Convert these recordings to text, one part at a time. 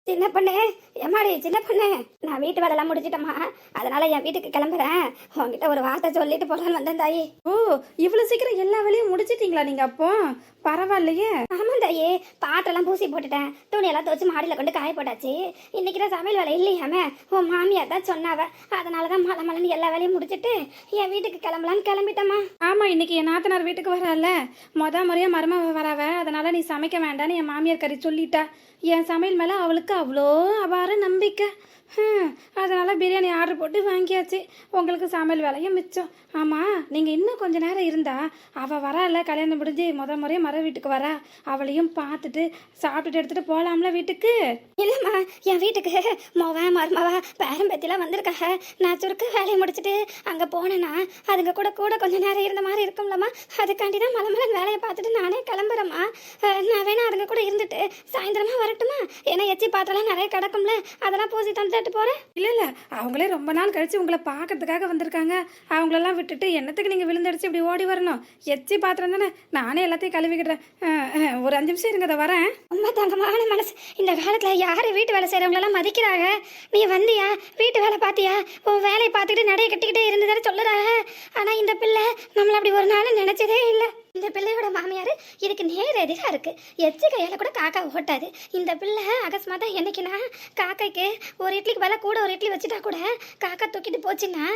சின்ன பொண்ணு, எம்மாடி சின்ன பொண்ணு, நான் வீட்டு வேலைலாம் முடிச்சிட்டேம்மா. அதனால என் வீட்டுக்கு கிளம்புறேன். உங்ககிட்ட ஒரு வார்த்தை சொல்லிட்டு போகலான்னு வந்தேன் தாயி. ஓ, இவ்வளவு சீக்கிரம் எல்லா வேலையும் முடிச்சிட்டீங்களா நீங்க? அப்போ பரவாயில்லையே. ஆமாம் தாயி, பாட்டெல்லாம் பூசி போட்டுட்டேன், துணியெல்லாம் துவச்சி மாடியில் கொண்டு காய போட்டாச்சு. இன்னைக்கு தான் சமையல் வேலை இல்லையாமே, உன் மாமியார் தான் சொன்னாவ. அதனால தான் மலை மலைன்னு எல்லா வேலையும் முடிச்சிட்டு என் வீட்டுக்கு கிளம்பலான்னு கிளம்பிட்டேம்மா. ஆமா, இன்னைக்கு என் நாத்தனார் வீட்டுக்கு வரால, முறையா மருமவ வராவ. அதனால நீ சமைக்க வேண்டான்னு என் மாமியார் கறி சொல்லிட்டா. என் சமையல் மேல அவளுக்கு அவ்வளோ அபார நம்பிக்கை. அதனால பிரியாணி ஆர்டர் போட்டு வாங்கியாச்சு. உங்களுக்கு சமையல் வேலையும் மிச்சம். ஆமா, நீங்க இன்னும் கொஞ்ச நேரம் இருந்தா அவ வரால, கல்யாணம் முடிஞ்சு முறையா மர வீட்டுக்கு வரா. அவளையும் பார்த்துட்டு சாப்பிட்டுட்டு எடுத்துட்டு போலாம்ல வீட்டுக்கு. இல்லைம்மா, என் வீட்டுக்கு மொவன் மருமவா பேரம்பத்திலாம் வந்திருக்காங்க. நான் சுருக்க வேலையை முடிச்சுட்டு அங்கே போனேன்னா அதுங்க கூட கூட கொஞ்சம் நேரம் இருந்த மாதிரி இருக்கும்லம்மா. அதுக்காண்டி தான் மலமலன் வேலையை பார்த்துட்டு நானே கிளம்புறேம்மா. நான் வேணா அதுங்க கூட இருந்துட்டு சாயந்தரமா வரட்டுமா? ஏன்னா எச்சி பாத்திரம்லாம் நிறைய கிடக்கும்ல, அதெல்லாம் பூசி தந்துட்டு போகிறேன். இல்ல அவங்களே ரொம்ப நாள் கழிச்சு உங்களை பார்க்கறதுக்காக வந்திருக்காங்க. அவங்களெல்லாம் விட்டுட்டு என்னத்துக்கு நீங்க விழுந்தடிச்சு இப்படி ஓடி வரணும்? எச்சி பாத்திரம் தானே, நானே எல்லாத்தையும் கழுவிக்கிட்டேன். ஒரு 5 நிமிஷம் இருங்க, அதை வரேன். ரொம்ப தங்கமான மனசு. இந்த காலத்துல யாரு வீட்டு வேலை செய்யறவங்களெல்லாம் மதிக்கிறாங்க? நீ வந்தியா, வீட்டு வேலை பார்த்தியா, உன் வேலையை பார்த்துக்கிட்டு நடைய கட்டிக்கிட்டே இருந்ததானே சொல்லுறாங்க. ஆனா இந்த பிள்ளை நம்மள அப்படி ஒரு நாள் நினைச்சதே இல்லை. இந்த பிள்ளையோட மாமியார் இதுக்கு நேர் எதிராக இருக்கு. எச்சு கையால் கூட காக்கா ஓட்டாது. இந்த பிள்ளை அகஸ்மாத்தா என்னைக்குன்னா காக்கைக்கு ஒரு இட்லிக்கு மேலே கூட ஒரு இட்லி வச்சுட்டா கூட காக்கா தூக்கிட்டு போச்சுன்னா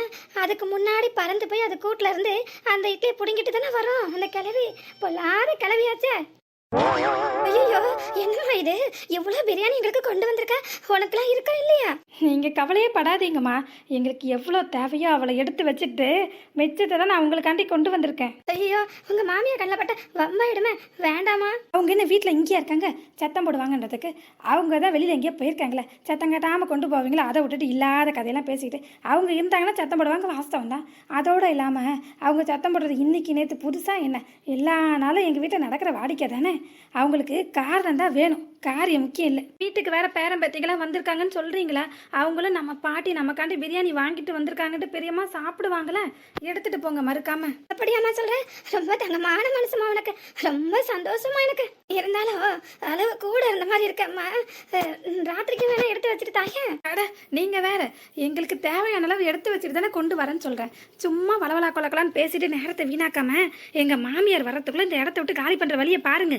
அதுக்கு முன்னாடி பறந்து போய் அது கூட்டில் இருந்து அந்த இட்லியை பிடுங்கிட்டு தானே வரும். அந்த கிளவி பொல்லாத கிளவியாச்சே. ஐயோ, என்னம்மா இது, எவ்வளோ பிரியாணி எங்களுக்கு கொண்டு வந்திருக்க? உனக்குலாம் இருக்கா இல்லையா? நீங்க கவலையே படாதீங்கம்மா. எங்களுக்கு எவ்வளோ தேவையோ அவளை எடுத்து வச்சுட்டு மிச்சத்தை தான் நான் உங்களுக்காண்டி கொண்டு வந்திருக்கேன். ஐயோ, உங்க மாமியார் கண்ணில் பட்ட வம்பாயிடுமே, வேண்டாமா? அவங்க என்ன வீட்டில் இங்கேயா இருக்காங்க சத்தம் போடுவாங்கன்றதுக்கு? அவங்க தான் வெளியில் எங்கேயோ போயிருக்காங்களே, சத்தம் கட்டாமல் கொண்டு போவீங்களா? அதை விட்டுட்டு இல்லாத கதையெல்லாம் பேசிக்கிட்டு அவங்க இருந்தாங்கன்னா சத்தம் போடுவாங்க, வாஸ்தவம் தான். அதோடு இல்லாமல் அவங்க சத்தம் போடுறது இன்னைக்கு நேற்று புதுசாக என்ன, எல்லா நாளும் எங்கள் வீட்டில் நடக்கிற வாடிக்கை தானே. அவங்களுக்கு காரணம் தான் வேணும், காரியம் முக்கியம் இல்லை. வீட்டுக்கு வேற பேரம்பேத்திகளாம் வந்திருக்காங்கன்னு சொல்றீங்களா? அவங்களும் நம்ம பாட்டி நமக்காண்டி பிரியாணி வாங்கிட்டு வந்திருக்காங்கன்ட்டு பெரியம்மா சாப்பிடுவாங்களா? எடுத்துட்டு போங்க மறுக்காம. அப்படியாம்மா சொல்றேன். ரொம்ப தங்கமான மனசுமா உனக்கு, ரொம்ப சந்தோஷமா எனக்கு. இருந்தாலும் அளவு கூட இருந்த மாதிரி இருக்கம்மா. ராத்திரிக்கு வேணா எடுத்து வச்சுட்டு தாயே. அட நீங்க வேற, எங்களுக்கு தேவையான அளவு எடுத்து வச்சுட்டு தானே கொண்டு வரேன்னு சொல்றேன். சும்மா வளவலா கொலக்கலான்னு பேசிட்டு நேரத்தை வீணாக்காம எங்க மாமியார் வரத்துக்குள்ள இந்த இடத்த விட்டு காலி பண்ற வழியை பாருங்க.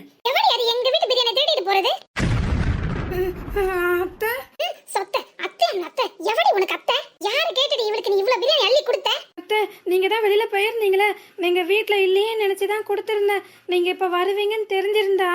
அது எங்க வீட்டு பிரியாணி திருடிட்டு போறது? அத்தை, சொத்தை அத்தை அத்தை, எவடி உனக்கு அத்தை? யாரு கேட்டுட்டு இவளுக்கு நீ இவ்வளவு பிரியாணி அள்ளி கொடுத்த? அத்தை, நீங்க தான் வெளியில போயிருந்தீங்களே, நீங்க வீட்டுல இல்லையே நினைச்சுதான் கொடுத்திருந்தேன். நீங்க இப்ப வருவீங்கன்னு தெரிஞ்சிருந்தா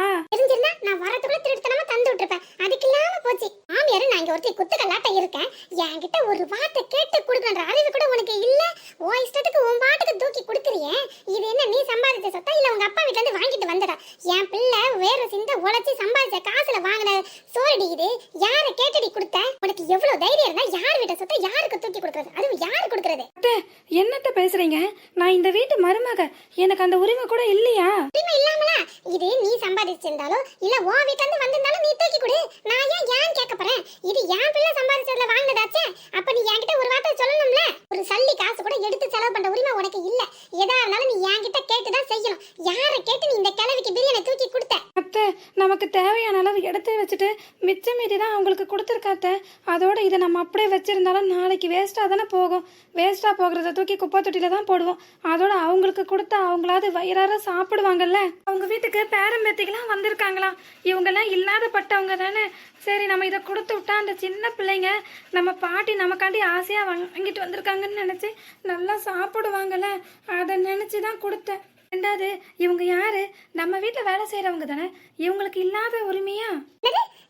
நான் வரதுக்குள்ள திருடுத்தனமா தந்து விட்டுருப்பேன். அதுக்கு இல்லாம போச்சு. மாமியாரு நான் இங்க ஒருத்தி குத்துக்கல்லாட்ட இருக்கேன், என்கிட்ட ஒரு வார்த்தை கேட்டு கொடுக்கன்ற அறிவு கூட உனக்கு இல்ல. ஓ இஷ்டத்துக்கு உன் பாட்டுக்கு தூக்கி கொடுக்குறியே. இது என்ன நீ சம்பாதிச்ச சொத்தா இல்ல உங்க அப்பா வீட்டுல இருந்து வாங்கிட்டு வந்தடா? என் பிள்ளை வேற சிந்த உழைச்சி சம்பாதிச்ச காசுல வாங்கின சோறு இது. யார கேட்டுடி கொடுத்த? உனக்கு எவ்வளவு தைரியம் இருந்தா யார் வீட்டை சொத்தை யாருக்கு தூக்கி கொடுக்கறது? அதுவும் யாரு கொடுக்கறது? அத்தை, என்னத்த பேசுறீங்க? நான் இந்த வீட்டு மருமக, எனக்கு அந்த உரிமை கூட இல்லையா? உரிமை இல்லாமலா? இது நீ சம்பாதிச்சிருந்தாலும் இல்ல உன் வீட்டுல இருந்து வந்திருந்தாலும் நீ தூக்கி கொடு. நான் ஏன் கேட்க போறேன்? இது என் பிள்ளை சம்பாதிச்சதுல வாங்கினதாச்சே. அப்ப நீ என்கிட்ட ஒரு வார்த்தை சொல்லணும்ல. ஒரு சல்லி காசு கூட எடுத்து செலவு பண்ற உரிமை உனக்கு இல்ல. எதா இருந்தாலும் நீ என்கிட்ட கேட்டுதான் செய்யணும். யார கேட்டு நீ இந்த கிழவிக்கு பிரியாணி தூக்கி கொடுத்த? அத்தை, நமக்கு தேவையான அளவு எடுத்து வச்சுட்டு மிச்சம் மீதி தான் அவங்களுக்கு கொடுத்துருக்காத்த. அதோட இதை நம்ம அப்படியே வச்சிருந்தாலும் நாளைக்கு வேஸ்டா தானே போகும். வேஸ்டா போகிறத தூக்கி குப்பை தொட்டில தான் போடுவோம். அதோட அவங்களுக்கு கொடுத்தா அவங்களாவது வயிறார சாப்பிடுவாங்கல்ல. அவங்க வீட்டுக்கு பேரம்பேத்திகளாம் வந்திருக்காங்களாம். இவங்கெல்லாம் இல்லாத பட்டவங்க தானே. சரி, நம்ம இதை கொடுத்து விட்டா அந்த சின்ன பிள்ளைங்க நம்ம பாட்டி நமக்காண்டி ஆசையா வாங்கிட்டு வந்திருக்காங்கன்னு நினைச்சு நல்லா சாப்பிடுவாங்கல்ல. அதை நினைச்சுதான் கொடுத்தேன். ரெண்டாவது, இவங்க யாரு? நம்ம வீட்டுல வேலை செய்யறவங்க தானே. இவங்களுக்கு இல்லாத உரிமையா?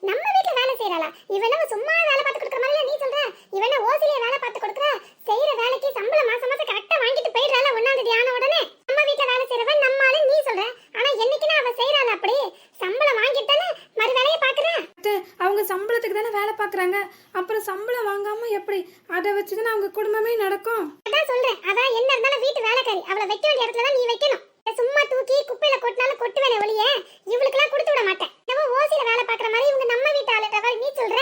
நம்ம வீட்டுல வேலை செய்யறாளா? இவன சும்மா வேலை பார்த்து கொடுக்கற மாதிரி நீ சொல்ற? இவன ஓசிலியே வேலை பார்த்து கொடுக்கற? செய்யற வேலைக்கு சம்பளம் மாசம் மாசம் கரெக்டா வாங்கிட்டு போயிடுறாள 1ஆம் தேதி ஆன உடனே. நம்ம வீட்டுல வேலை செய்யறவன் நம்மால நீ சொல்ற. ஆனா என்னைக்குனா அவ செய்யறாள அப்படி? சம்பளம் வாங்கிட்டு தானே மறு வேலையை பாக்குற. அவங்க சம்பளத்துக்கு தானே வேலை பாக்குறாங்க. அப்புறம் சம்பளம் வாங்காம எப்படி? அதை வச்சுதானே அவங்க குடும்பமே நடக்கும். அதான் சொல்றேன். அதான் என்ன இருந்தாலும் வீட்டு வேலைக்காரி, அவளை வைக்க வேண்டிய இடத்துல தான் நீ வைக்கணும். சும்மா தூக்கி குப்பையில கொட்டினாலும் கொட்டுவேனே ஒளியே, இவளுக்கெல்லாம் கொடுத்து விட மாட்டேன். நம்ம ஓசில வேலை பாக்குற மாதிரி இவங்க நம்ம வீட்டு ஆளுன்ற நீ சொல்ற.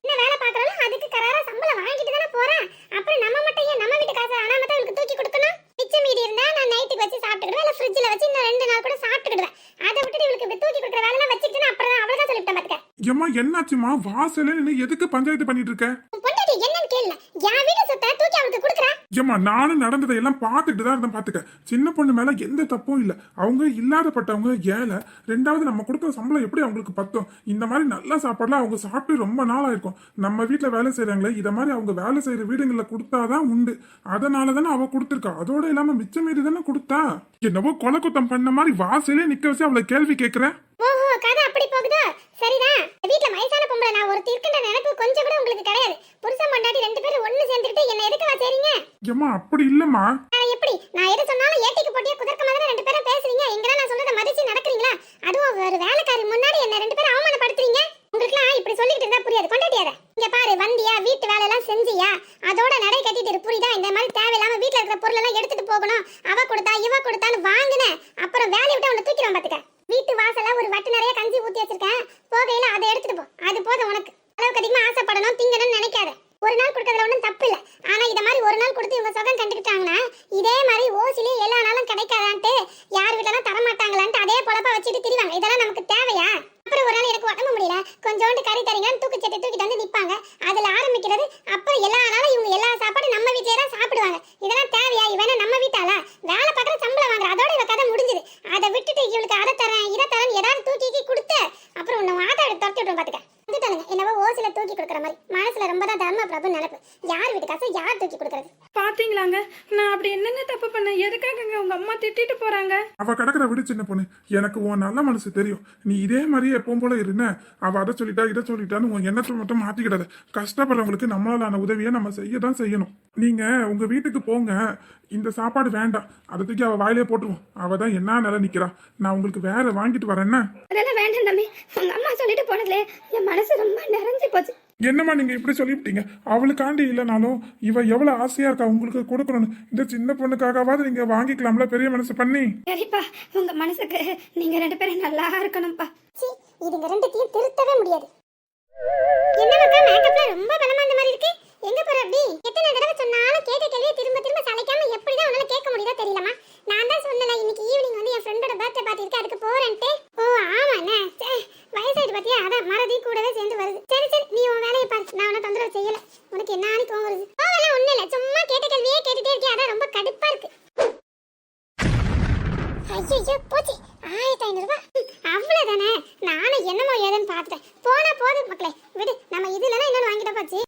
என்ன வேலை பாக்குறாலும் அதுக்கு கராரா சம்பளம் வாங்கிட்டு தானே போறேன். அப்புறம் நம்ம மட்டும் ஏன் நம்ம வீட்டு காசு அனாமத்தா இவளுக்கு தூக்கி கொடுக்கணும்? மிச்சம் மீதி இருந்தா நான் நைட்டுக்கு வச்சு சாப்பிட்டுக்கிடுவேன், இல்ல ஃப்ரிட்ஜ்ல வச்சு இன்னும் 2 நாள் கூட சாப்பிட்டுக்கிடுவேன். அதை விட்டுட்டு இவளுக்கு இப்படி தூக்கி கொடுக்குற வேலை வச்சுக்கிட்டு அப்புறம் அவ்வளவுதான் சொல்லிவிட்டேன் பாத்துக்க. ஏம்மா என்னாச்சுமா? வாசல்ல நின்னு எதுக்கு பஞ்சாயத்து பண்ணிட்டு இருக்க? பொண்டாட்டி என்னன்னு கேளு. என் வீட்டு சொத்தை தூக்கி அவளுக்கு கொடுக்குறா. ஏம்மா, நானும் நடந்ததை எல்லாம் பார்த்துட்டு தான் இருந்தேன். பாத்துக்க, சின்ன பொண்ணு மேல எந்த தப்பும் இல்ல. அவங்க இல்லாதப்பட்டவங்க, ஏழை. ரெண்டாவது நம்ம கொடுக்குற சம்பளம் எப்படி அவங்களுக்கு பத்தும்? இந்த மாதிரி நல்ல சாப்பாடுலாம் அவங்க சாப்பிட்டு ரொம்ப நாள் ஆயிருக்கும். நம்ம வீட்டுல வேலை செய்யறாங்களே, இத மாதிரி அவங்க வேலை செய்யற வீடுகளில் கொடுத்தாதான் உண்டு. அதனால தானே அவ கொடுத்துருக்கா. அதோட இல்லாம மிச்சம் மீறி தானே கொடுத்தா. என்னவோ கொலை குத்தம் பண்ண மாதிரி வாசலே நிக்க வச்சு அவளை கேள்வி கேட்கிறேன். ஓஹோ, கதை அப்படி போகுதோ? சரிதான். வீட்ல வயசான பொம்பளை நான் ஒரு தீர்க்கின்ற நினைப்பு கொஞ்சம் கூட உங்களுக்கு கிடையாது. புருஷன் பொண்டாட்டி ரெண்டு பேரும் ஒண்ணு சேர்ந்துட்டு என்ன எதுக்கு வச்சறீங்க? ஏம்மா, அப்படி இல்லம்மா. எப்படி நான் எது சொன்னாலும் ஏட்டிக்கு போட்டியா குதர்க்க மாதிரி ரெண்டு பேரும் பேசுறீங்க. எங்கடா நான் சொல்றத மதிச்சு நடக்கிறீங்களா? அதுவும் ஒரு வேலைக்காரி முன்னாடி என்ன ரெண்டு பேரும் அவமானப்படுத்துறீங்க. உங்களுக்குலாம் இப்படி சொல்லிட்டு இருந்தா புரியாது. கொண்டாட்டியார இங்க பாரு, வந்தியா வீட்டு வேலை எல்லாம் செஞ்சியா, அதோட நடை கட்டிட்டு இரு. புரியுதா? இந்த மாதிரி தேவையில்லாம வீட்டுல இருக்கிற பொருள் எல்லாம் எடுத்துட்டு போகணும். அவ கொடுத்தா இவ கொடுத்தான்னு வாங்குன அப்புறம் வேலையை விட்டு அவனை தூக்கிடுவான் பாத்துக்க. வீட்டு வாசல்ல ஒரு வட்டு நிறைய கஞ்சி ஊத்தி வச்சிருக்கேன். போகையில அதை எடுத்துட்டு போ. அது போதும் உனக்கு. அளவுக்கு அதிகமா ஆசைப்படணும், திங்கணும்னு நினைக்காத. ஒரு நாள் கொடுக்கறதுல ஒன்றும் தப்பு இல்லை. ஆனா இத மாதிரி ஒரு நாள் கொடுத்து இவங்க சுகம் கண்டுக்கிட்டாங்கன்னா இதே மாதிரி ஓசிலே எல்லா நாளும் கிடைக்காதான்ட்டு, யார் வீட்டெல்லாம் தரமாட்டாங்களான்ட்டு அதே பொழப்பா வச்சுட்டு திரிவாங்க. இதெல்லாம் நமக்கு தேவையா? அப்புறம் ஒரு நாள் எனக்கு உடம்பு முடியல, கொஞ்சோண்டு கறி தரீங்கன்னு தூக்குச்சட்டி தூக்கிட்டு வந்து நிப்பாங்க. அதுல ஆரம்பிக்கிறது. அப்புறம் எல்லா நாளும் இவங்க எல்லா சாப்பாடும் நம்ம வீட்லயே தான் சாப்பிடுவாங்க. இதெல்லாம் தேவையா? இவன நம்ம வீட்டால வேலை பார்க்குற சம்பளம் வாங்குற. அதோட இவ கதை முடிஞ்சுது. அதை விட்டுட்டு இவளுக்கு அதை தரேன் இதை தரேன் ஏதாவது தூக்கி கொடுத்து அப்புறம் உன்னை ஆட்டோ எடுத்து துரத்தி விட்டுரும் பாத்துக்க. வந்துட்டானுங்க என்னவோ ஓசில தூக்கி கொடுக்குற மாதிரி. மனசுல ரொம்ப தான் தர்ம பிரபு நினைப்பு. யார் வீட்டு காசை யார் தூக்கி கொடுக்கறது? பாத்தீங்களாங்க, நான் அப்படி என்னென்ன தப்பு பண்ணேன்? எதுக்காகங்க உங்க அம்மா திட்டிட்டு போறாங்க? அவ கிடக்குற விடு சின்ன பொண்ணு. எனக்கு உன் நல்ல மனசு தெரியும். நீ இதே மாதிரியே எப்பவும் போல இருந்த. அவ அதை சொல்லிட்டா இதை சொல்லிட்டான்னு உன் எண்ணத்தை மட்டும் மாத்திக்கிடாத. கஷ்டப்படுறவங்களுக்கு நம்மளாலான உதவியை நம்ம செய்ய தான் செய்யணும். நீங்க உங்க வீட்டுக்கு போங்க. இந்த சாப்பாடு வேண்டாம், அதை தூக்கி அவ வாயிலே போட்டுருவோம். அவ தான் என்ன நிலை நிக்கிறா. நான் உங்களுக்கு வேற வாங்கிட்டு வரேன்னா. அதெல்லாம் வேண்டாம் தம்பி. உங்க அம்மா சொல்லிட்டு போனதுல என் மனசு ரொம்ப நிறைஞ்சு போச்சு. என்னம்மா நீங்க இப்படி சொல்லிவிட்டீங்க? அவளுக்காண்டி இல்லைனாலும் இவ எவ்வளவு ஆசையா இருக்கா உங்களுக்கு கொடுக்கணும்னு. இந்த சின்ன பொண்ணுக்காகவாது நீங்க வாங்கிக்கலாம்ல, பெரிய மனசு பண்ணி. சரிப்பா, உங்க மனசுக்கு நீங்க ரெண்டு பேரும் நல்லா இருக்கணும்ப்பா. இதுங்க ரெண்டுத்தையும் திருத்தவே முடியாது. என்னக்கா மேக்கப்ல ரொம்ப பலமா அந்த மாதிரி இருக்கு. எங்க போற அப்படி? எத்தனை தடவை சொன்னாலும் கேட்ட கேள்வியை திரும்ப திரும்ப சளைக்காம எப்படிதான் உன்னால கேட்க முடியுதோ தெரியலமா. நான் தான் சொன்னல இன்னைக்கு ஈவினிங் வந்து என் ஃப்ரெண்டோட பர்த்டே பார்ட்டி இருக்கு, அதுக்கு போறேன்ட்டு. ஓ ஆமாண்ணே, வயசாயிட்டு பாத்தியா, அதான் மறதி கூடவே சேர்ந்து வருது. சரி சரி, நீ உன் வேலையை பாரு, நான் உனக்கு தொந்தரவு செய்யல. உனக்கு என்ன தோணு வருது? அதெல்லாம் ஒண்ணு இல்ல, சும்மா கேட்ட கேள்வியே கேட்டுட்டே இருக்கேன், அதான் ரொம்ப கடுப்பா இருக்கு. ஐயோ போச்சு, 1500 ரூபாய் அவ்வளவுதானே. நானும் என்னமோ ஏதுன்னு பார்த்தேன். போனா போதும் மக்களே, விடு. நம்ம இதுலதான் இன்னொன்னு வாங்கிட்ட போச்சு.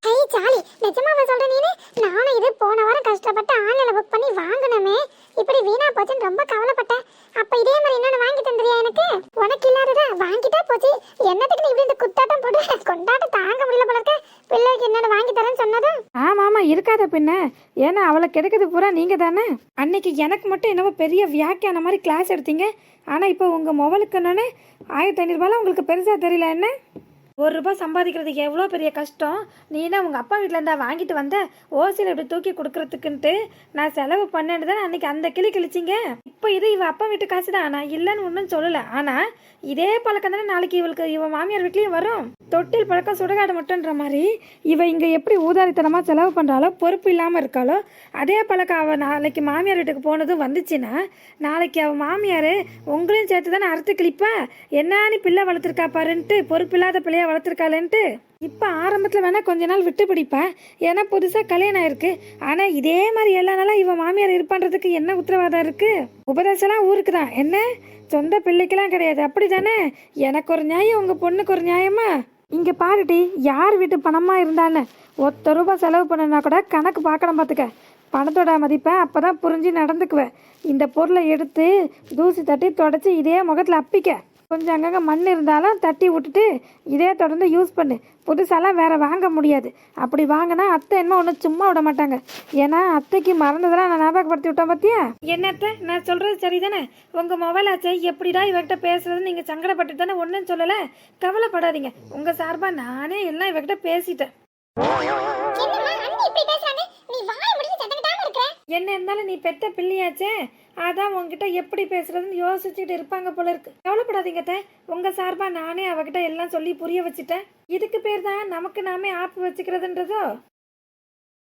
ஹே ஜாலி, நிஜமாவா சொல்ற நீனு? நானும் இது போன வாரம் கஷ்டப்பட்டு ஆன்லைன்ல புக் பண்ணி வாங்குனமே, இப்படி வீணா போச்சுன்னு ரொம்ப கவலைப்பட்டேன். அப்ப இதே மாதிரி இன்னொன்னு வாங்கி தந்துறியா எனக்கு? உனக்கு இல்லாததா வாங்கிட்டா போச்சு. என்னத்துக்கு நீ இப்படி இந்த குத்தாட்டம் போட்டு கொண்டாட்டம் தாங்க முடியல போல இருக்க. பிள்ளைக்கு என்னோட வாங்கி தரேன்னு சொன்னதா? ஆமாமா, இருக்காத பின்ன. ஏன்னா அவளை கிடைக்கிறது பூரா நீங்க தானே. அன்னைக்கு எனக்கு மட்டும் என்னவோ பெரிய வியாக்கியான மாதிரி கிளாஸ் எடுத்தீங்க. ஆனா இப்போ உங்க மொபைலுக்கு என்னன்னு 1500 ரூபாய் உங்களுக்கு பெருசா தெரியல என்ன? ₹1 சம்பாதிக்கிறதுக்கு எவ்வளோ பெரிய கஷ்டம். நீனா உங்கள் அப்பா வீட்டில் இருந்தா வாங்கிட்டு வந்த ஓசியில் இப்படி தூக்கி கொடுக்கறதுக்குன்ட்டு நான் செலவு பண்ணேன்னு தான் அன்னைக்கு அந்த கிளி கிழிச்சிங்க. இப்போ இது இவ அப்பா வீட்டு காசு தான். நான் இல்லைன்னு ஒன்றும் சொல்லலை. ஆனால் இதே பழக்கம் தானே நாளைக்கு இவளுக்கு இவ மாமியார் வீட்லேயும் வரும். தொட்டில் பழக்கம் சுடுகாடு மட்டும்ன்ற மாதிரி இவ இங்கே எப்படி ஊதாரித்தனமாக செலவு பண்ணுறாலோ, பொறுப்பு இல்லாமல் இருக்காளோ, அதே பழக்கம் அவள் நாளைக்கு மாமியார் வீட்டுக்கு போனதும் வந்துச்சுன்னா நாளைக்கு அவள் மாமியார் உங்களையும் சேர்த்து தானே அறுத்து கிழிப்பா. என்னான்னு பிள்ளை வளர்த்துருக்கா பாருன்ட்டு, பொறுப்பில்லாத பிள்ளைய வளர்த்துருக்காளேன்ட்டு. இப்போ ஆரம்பத்தில் வேணால் கொஞ்ச நாள் விட்டு பிடிப்பேன், ஏன்னா புதுசாக கல்யாணம் ஆயிருக்கு. ஆனால் இதே மாதிரி எல்லா நாளும் இவன் மாமியார் இருப்பான்றதுக்கு என்ன உத்தரவாதம் இருக்கு? உபதேசம்லாம் ஊருக்கு தான், என்ன சொந்த பிள்ளைக்கெல்லாம் கிடையாது. அப்படி தானே? எனக்கு ஒரு நியாயம், உங்கள் பொண்ணுக்கு ஒரு நியாயமா? இங்கே பாருடி, யார் வீட்டு பணமாக இருந்தானே ₹1 செலவு பண்ணுனா கூட கணக்கு பார்க்கணும் பார்த்துக்க. பணத்தோட மதிப்பை அப்போ தான் புரிஞ்சு நடந்துக்குவேன். இந்த பொருளை எடுத்து தூசி தட்டி தொடச்சி இதே முகத்தில் அப்பிக்க. கொஞ்சம் அங்கங்கே மண் இருந்தாலும் தட்டி விட்டுட்டு இதே தொடர்ந்து யூஸ் பண்ணு. புதுசாலாம் வேற வாங்க முடியாது. அப்படி வாங்கினா அத்தை என்ன ஒன்றும் சும்மா விட மாட்டாங்க. ஏன்னா அத்தைக்கு மறந்ததெல்லாம் நான் ஞாபகப்படுத்தி விட்டேன் பார்த்தியா? என்னத்த நான் சொல்கிறது சரிதானே? உங்கள் மொபைல் ஆச்சு, எப்படிடா இவகிட்ட பேசுறதுன்னு நீங்கள் சங்கடப்பட்டு தானே ஒன்றும் சொல்லலை. கவலைப்படாதீங்க, உங்கள் சார்பாக நானே எல்லாம் இவகிட்ட பேசிட்டேன். என்ன இருந்தாலும் நீ பெத்த பிள்ளையாச்சே, அதான் உங்ககிட்ட எப்படி பேசுறதுன்னு யோசிச்சுட்டு இருப்பாங்க போல இருக்கு. கவலைப்படாதீங்க, உங்க சார்பா நானே அவகிட்ட எல்லாம் சொல்லி புரிய வச்சுட்டேன். இதுக்கு பேர் தான் நமக்கு நாமே ஆப்பு வச்சுக்கிறதுன்றதோ.